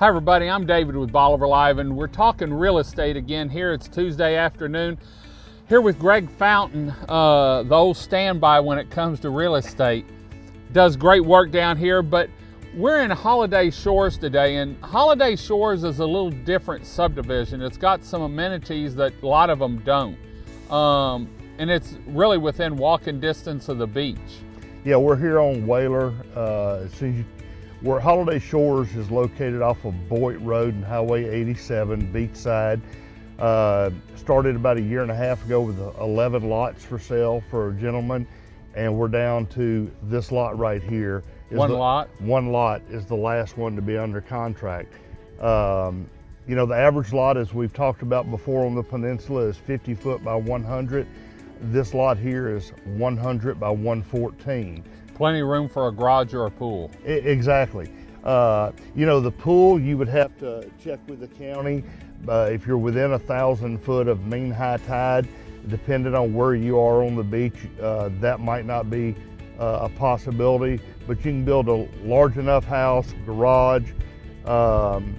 Hi everybody, I'm David with Bolivar Live, and we're talking real estate again here. It's Tuesday afternoon here with Greg Fountain, the old standby when it comes to real estate. Does great work down here, but we're in Holiday Shores today, and Holiday Shores is a little different subdivision. It's got some amenities that a lot of them don't, and it's really within walking distance of the beach. Yeah, we're here on Whaler. Where Holiday Shores is located off of Boyd Road and Highway 87, beachside. Started about a year and a half ago with 11 lots for sale for a gentleman, and we're down to this lot right here. One lot is the last one to be under contract. You know, the average lot, as we've talked about before on the peninsula, is 50 foot by 100. This lot here is 100 by 114. Plenty of room for a garage or a pool. Exactly. You know, the pool, you would have to check with the county. If you're within 1,000 foot of mean high tide, depending on where you are on the beach, that might not be a possibility. But you can build a large enough house, garage, and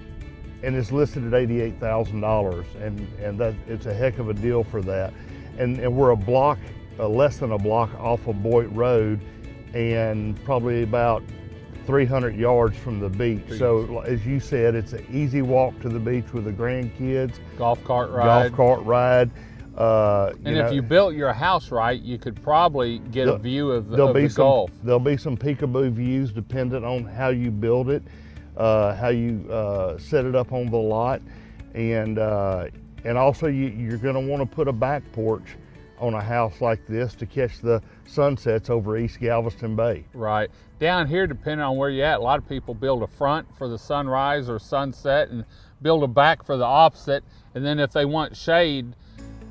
it's listed at $88,000, and that it's a heck of a deal for that. And we're a block, less than a block off of Boyd Road, and probably about 300 yards from the beach. So as you said, it's an easy walk to the beach with the grandkids. Golf cart ride. And if you built your house right, you could probably get a view of the Gulf. There'll be some peekaboo views dependent on how you build it, how you set it up on the lot. And also you're gonna wanna put a back porch on a house like this to catch the sunsets over East Galveston Bay. Right. Down here, depending on where you're at, a lot of people build a front for the sunrise or sunset and build a back for the opposite. And then if they want shade,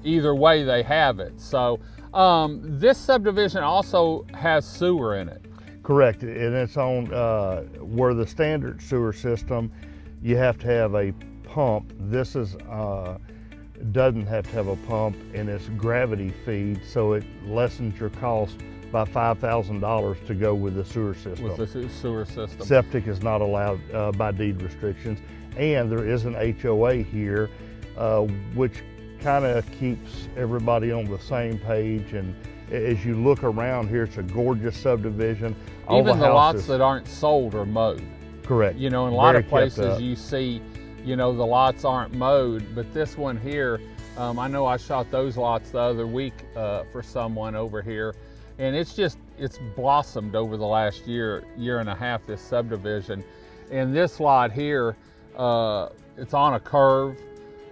either way they have it. So this subdivision also has sewer in it. Correct, and it's on where the standard sewer system, you have to have a pump. This is doesn't have to have a pump, and it's gravity feed, so it lessens your cost by $5,000 to go with the sewer system. With the sewer system. Septic is not allowed by deed restrictions, and there is an HOA here, which kind of keeps everybody on the same page. And as you look around here, it's a gorgeous subdivision. Even the lots that aren't sold are mowed. Correct. You know, in a lot of places you see, you know, the lots aren't mowed, but this one here, I know I shot those lots the other week for someone over here, and it's blossomed over the last year and a half, this subdivision. And this lot here, it's on a curve,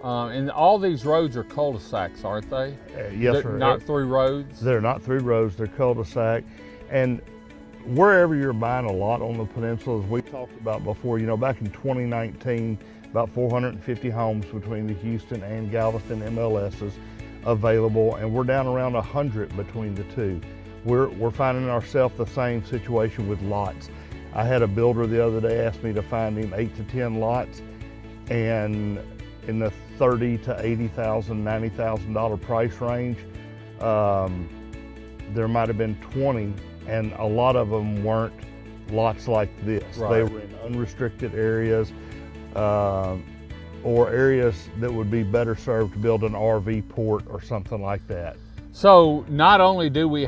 and all these roads are cul-de-sacs, aren't they? Yes, sir. Not through roads? They're not through roads, they're cul-de-sac. And wherever you're buying a lot on the peninsula, as we talked about before, you know, back in 2019, about 450 homes between the Houston and Galveston MLSs available, and we're down around 100 between the two. We're finding ourselves the same situation with lots. I had a builder the other day ask me to find him 8 to 10 lots, and in the $30,000 to $80,000, $90,000 price range, there might have been 20, and a lot of them weren't lots like this. Right. They were in unrestricted areas, or areas that would be better served to build an RV port or something like that. So not only do we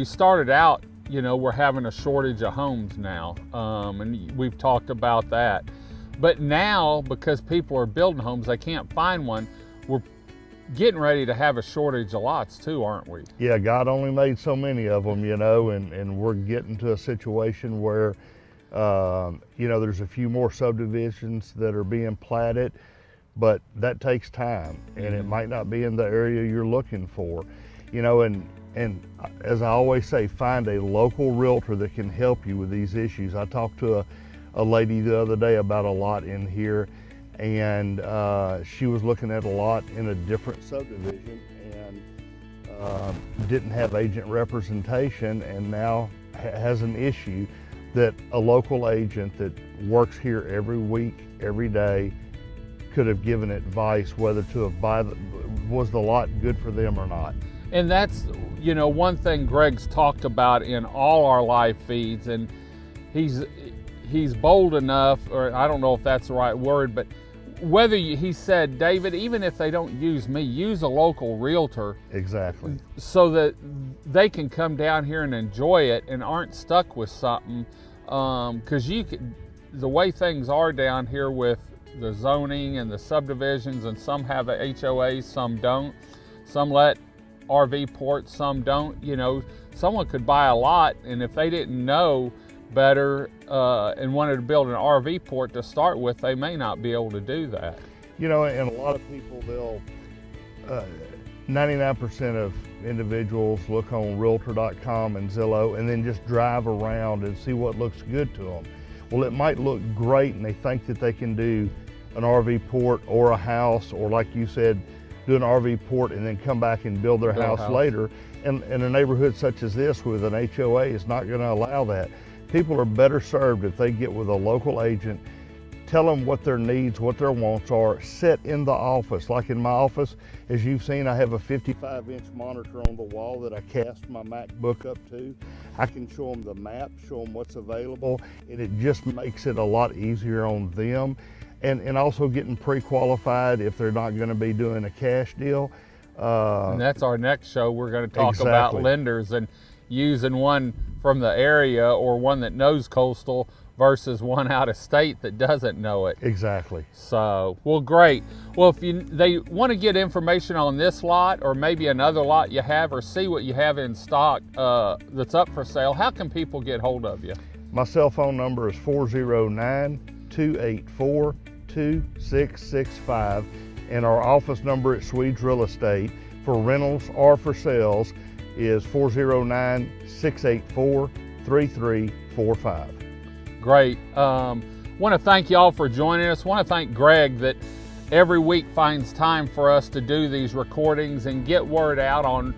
started out, you know, we're having a shortage of homes now, and we've talked about that. But now, because people are building homes, they can't find one, we're getting ready to have a shortage of lots too, aren't we? Yeah, God only made so many of them, you know, and we're getting to a situation where you know, there's a few more subdivisions that are being platted, but that takes time, and it might not be in the area you're looking for, you know. And as I always say, find a local realtor that can help you with these issues. I talked to a lady the other day about a lot in here, and she was looking at a lot in a different subdivision and didn't have agent representation, and now has an issue that a local agent that works here every week, every day, could have given advice whether to was the lot good for them or not. And that's, you know, one thing Greg's talked about in all our live feeds, and he's bold enough, or I don't know if that's the right word, but he said, David, even if they don't use me, use a local realtor. Exactly. So that they can come down here and enjoy it and aren't stuck with something. Because the way things are down here with the zoning and the subdivisions, and some have HOAs, some don't. Some let RV ports, some don't. You know, someone could buy a lot, and if they didn't know better and wanted to build an RV port to start with, they may not be able to do that. You know, and a lot of people, 99% of individuals look on Realtor.com and Zillow and then just drive around and see what looks good to them. Well, it might look great and they think that they can do an RV port or a house, or like you said, do an RV port and then come back and build their house later. And a neighborhood such as this with an HOA is not going to allow that. People are better served if they get with a local agent, tell them what their needs, what their wants are, sit in the office. Like in my office, as you've seen, I have a 55-inch monitor on the wall that I cast my MacBook up to. I can show them the map, show them what's available, and it just makes it a lot easier on them. And also getting pre-qualified if they're not going to be doing a cash deal. And that's our next show. We're going to talk Exactly. about lenders and using one from the area or one that knows coastal versus one out of state that doesn't know it. Exactly. So, well, great. Well, if they want to get information on this lot or maybe another lot you have, or see what you have in stock that's up for sale, how can people get hold of you? My cell phone number is 409-284-2665, and our office number at Swedes Real Estate for rentals or for sales is 409-684-3345. Great. Want to thank y'all for joining us. Want to thank Greg that every week finds time for us to do these recordings and get word out on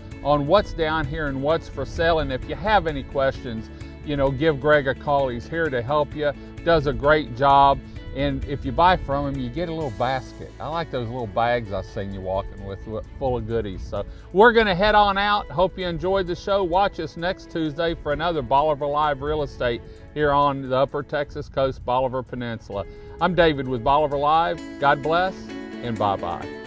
what's down here and what's for sale. And if you have any questions, you know, give Greg a call. He's here to help you. Does a great job. And if you buy from him, you get a little basket. I like those little bags I've seen you walking with full of goodies. So we're going to head on out. Hope you enjoyed the show. Watch us next Tuesday for another Bolivar Live Real Estate here on the Upper Texas Coast, Bolivar Peninsula. I'm David with Bolivar Live. God bless and bye-bye.